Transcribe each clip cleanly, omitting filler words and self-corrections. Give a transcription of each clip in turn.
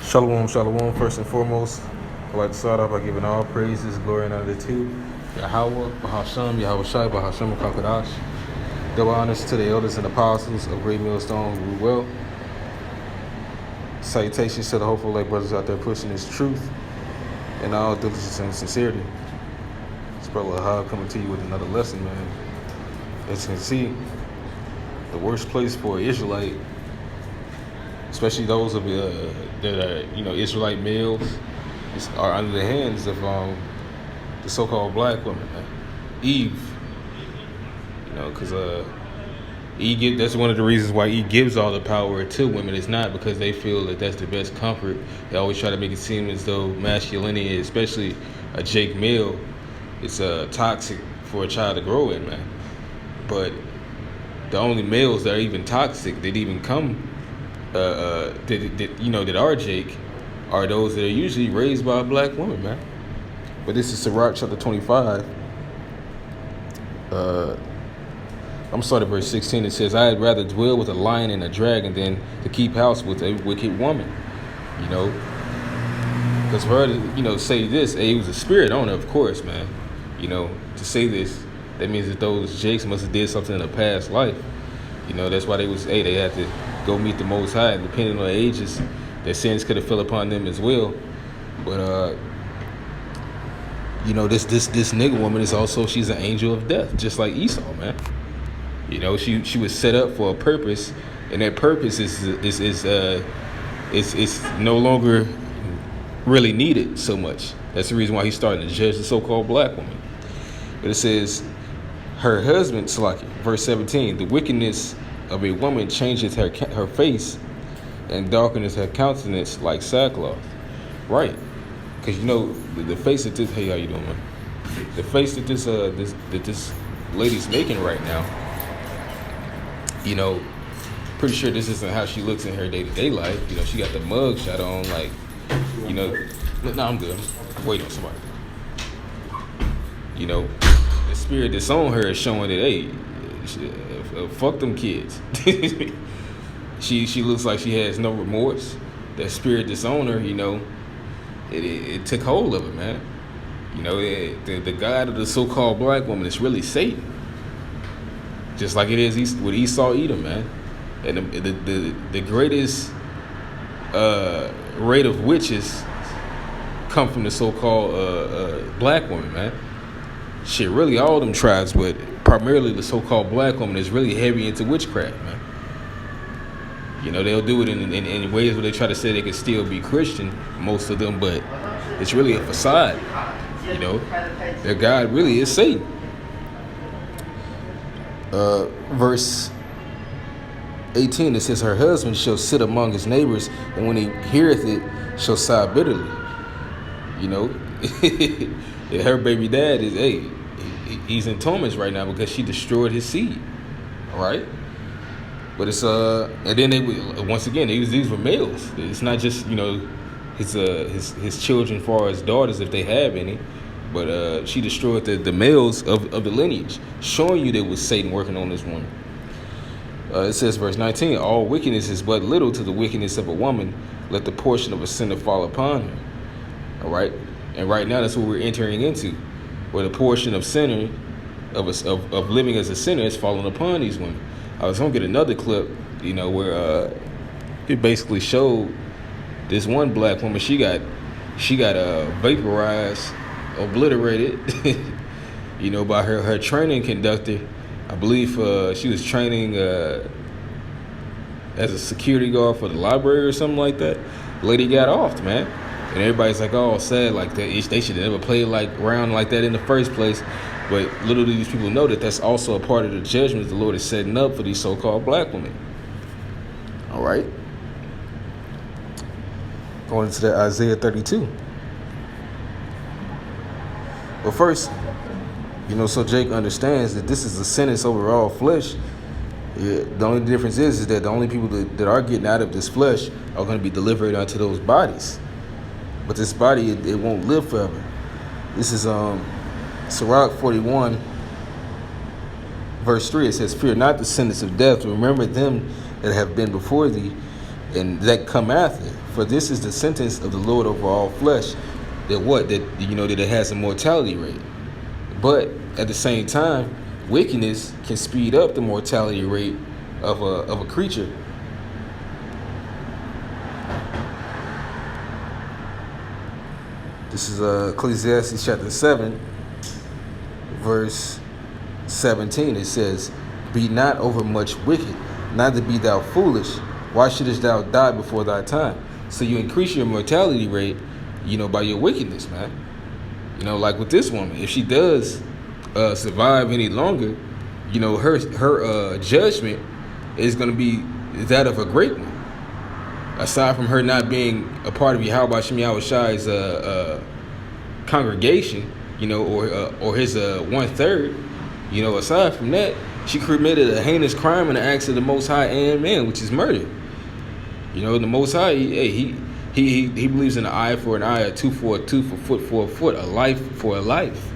Shalom, shalom. First and foremost, I'd like to start off by giving all praises, glory, and honor to Yahweh, Bahasham, Yahweh Shai, Bahasham, Kakadash. Double honors to the elders and apostles of Great Millstone who rule well. Salutations to the hopeful lay brothers out there pushing this truth in all diligence and sincerity. It's Brother Lahab coming to you with another lesson, man. As you can see, the worst place for an Israelite, especially those of that are Israelite males, are under the hands of the so-called black women, Eve. Because Eve, that's one of the reasons why Eve gives all the power to women. It's not because they feel that that's the best comfort. They always try to make it seem as though masculinity, especially a Jake male, is toxic for a child to grow in, man. But the only males that are even toxic, that even come, that are Jake, are those that are usually raised by a black woman, man. But this is Sirach chapter 25. I'm starting at verse 16. It says, "I had rather dwell with a lion and a dragon than to keep house with a wicked woman." Because for her to, say this, it was a spirit on her, of course, man. To say this, that means that those Jakes must have did something in a past life. That's why they had to go meet the Most High. And depending on the ages, their sins could have fell upon them as well. But this nigga woman is also, she's an angel of death, just like Esau, man. She was set up for a purpose, and that purpose is no longer really needed so much. That's the reason why he's starting to judge the so-called black woman. But it says, her husband, Salaki, verse 17, the wickedness of a woman changes her face and darkens her countenance like sackcloth. Right. Because the face that this, hey, how you doing, man? The face that this lady's making right now, pretty sure this isn't how she looks in her day-to-day life. She got the mug shot on, like, no, I'm good. Wait on somebody. The spirit that's on her is showing that, hey, fuck them kids. She looks like she has no remorse. That spirit that's on her, it took hold of her, man. The god of the so-called black woman is really Satan. Just like it is with Esau Edom, man. And the greatest rate of witches come from the so-called black woman, man. Shit, really all them tribes, but primarily the so-called black woman is really heavy into witchcraft, man. They'll do it in ways where they try to say they can still be Christian, most of them, but it's really a facade. Their God really is Satan. Verse 18, it says, her husband shall sit among his neighbors, and when he heareth it, shall sigh bitterly. Her baby dad is, he's in torments right now because she destroyed his seed. All right? But it's and then once again these were males. It's not just his children, far as daughters if they have any, but she destroyed the males of the lineage, showing you there was Satan working on this woman. It says verse 19, all wickedness is but little to the wickedness of a woman. Let the portion of a sinner fall upon her. All right, and right now that's what we're entering into, where the portion of sinner of living as a sinner is falling upon these women. I was gonna get another clip, where it basically showed this one black woman. She got vaporized, obliterated, by her training conductor. I believe she was training as a security guard for the library or something like that. Lady got off, man, and everybody's like, oh, sad, like that. They should have never played around like that in the first place. But little do these people know that that's also a part of the judgment the Lord is setting up for these so-called black women. All right. Going into that Isaiah 32. But first, so Jake understands that this is a sentence over all flesh. Yeah, the only difference is that the only people that are getting out of this flesh are going to be delivered unto those bodies. But this body, it won't live forever. This is Sirach 41, verse 3, it says, fear not the sentence of death. Remember them that have been before thee, and that come after. For this is the sentence of the Lord over all flesh, that what that that it has a mortality rate. But at the same time, wickedness can speed up the mortality rate of a creature. This is Ecclesiastes chapter 7, verse 17. It says, "Be not overmuch wicked, neither be thou foolish. Why shouldest thou die before thy time?" So you increase your mortality rate, by your wickedness, man. Like with this woman, if she does survive any longer, her judgment is going to be that of a great one. Aside from her not being a part of Yahweh Shem Yahushai's congregation, or his 1/3, aside from that, she committed a heinous crime in the acts of the Most High and man, which is murder. The Most High, he believes in an eye for an eye, a tooth for a tooth, a foot for a foot, a life for a life.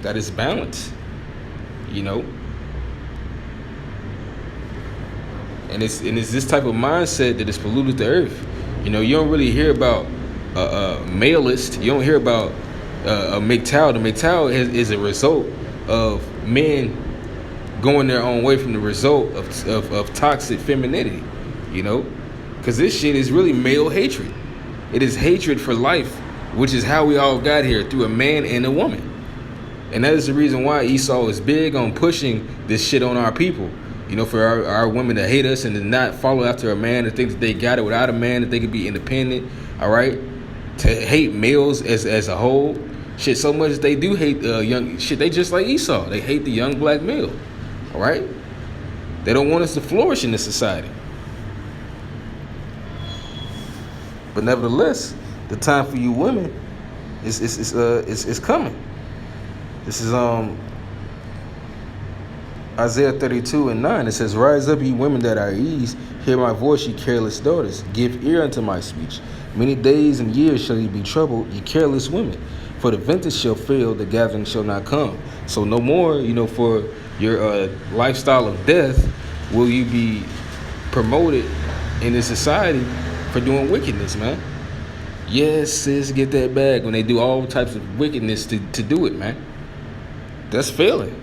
That is balance, And it's this type of mindset that has polluted the earth. You don't really hear about maleist. You don't hear about a MGTOW. The MGTOW is a result of men going their own way from the result of toxic femininity. Because this shit is really male hatred. It is hatred for life, which is how we all got here, through a man and a woman. And that is the reason why Esau is big on pushing this shit on our people. For our women to hate us and to not follow after a man, to think that they got it without a man, that they could be independent, all right? To hate males as a whole. Shit, so much that they do hate young shit. They just like Esau. They hate the young black male, all right? They don't want us to flourish in this society. But nevertheless, the time for you women is coming. This is Isaiah 32:9. It says, "Rise up, ye women that are at ease, hear my voice, ye careless daughters. Give ear unto my speech. Many days and years shall ye be troubled, ye careless women. For the vintage shall fail, the gathering shall not come." So no more, for your lifestyle of death will you be promoted in this society for doing wickedness, man. Yes, sis, get that bag when they do all types of wickedness to do it, man. That's failing.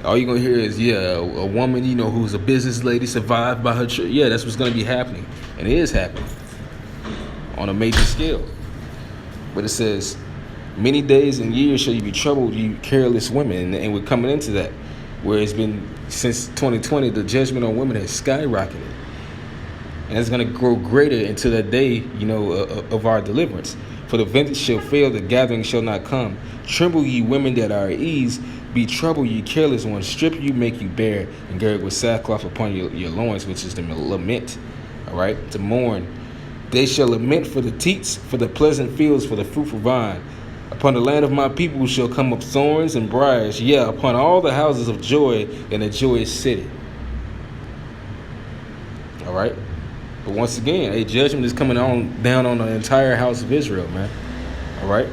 All you're going to hear is, a woman, who's a business lady survived by her Yeah, that's what's going to be happening. And it is happening on a major scale. But it says, "Many days and years shall you be troubled, you careless women." And we're coming into that, where it's been, since 2020, the judgment on women has skyrocketed. And it's going to grow greater until that day, of our deliverance. "For the vintage shall fail, the gathering shall not come. Tremble, ye women that are at ease. Be troubled, ye careless ones. Strip you, make you bare, and gird with sackcloth upon your loins," which is to lament, all right, to mourn. "They shall lament for the teats, for the pleasant fields, for the fruitful vine. Upon the land of my people shall come up thorns and briars, upon all the houses of joy in a joyous city." All right? But once again, a judgment is coming down on the entire house of Israel, man. All right?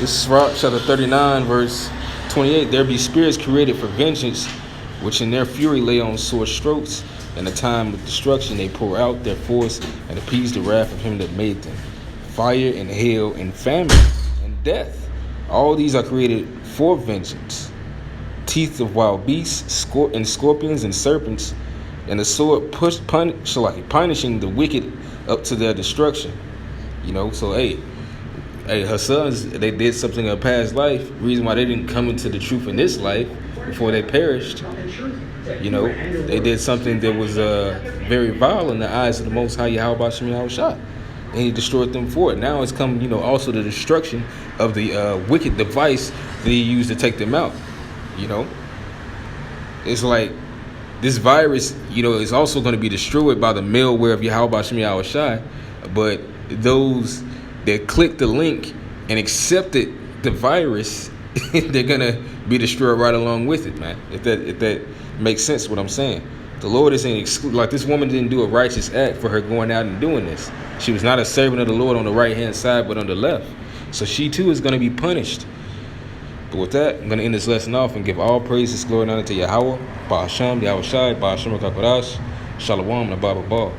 This is Sirach chapter 39, verse 28. "There be spirits created for vengeance, which in their fury lay on sore strokes. In the time of destruction they pour out their force and appease the wrath of him that made them. Fire and hail and famine and death. All these are created for vengeance. Teeth of wild beasts, and scorpions and serpents, and the sword punishing the wicked up to their destruction." So her sons, they did something in her past life. Reason why they didn't come into the truth in this life before they perished. They did something that was very vile in the eyes of the Most High Yahweh Shem Yahushua. And he destroyed them for it. Now it's come, also the destruction of the wicked device that he used to take them out. It's like this virus, is also going to be destroyed by the malware of Yahweh Shem Yahushua. But those that clicked the link and accepted the virus, they're gonna be destroyed right along with it, man. If that makes sense, what I'm saying. The Lord isn't like this woman didn't do a righteous act for her going out and doing this. She was not a servant of the Lord on the right hand side, but on the left. So she too is going to be punished. But with that, I'm going to end this lesson off and give all praises, glory, and honor to Yahweh, Ba'asham, Yahweh Shai, Ba'asham, Kakadash, Shalom, and Abba Ball.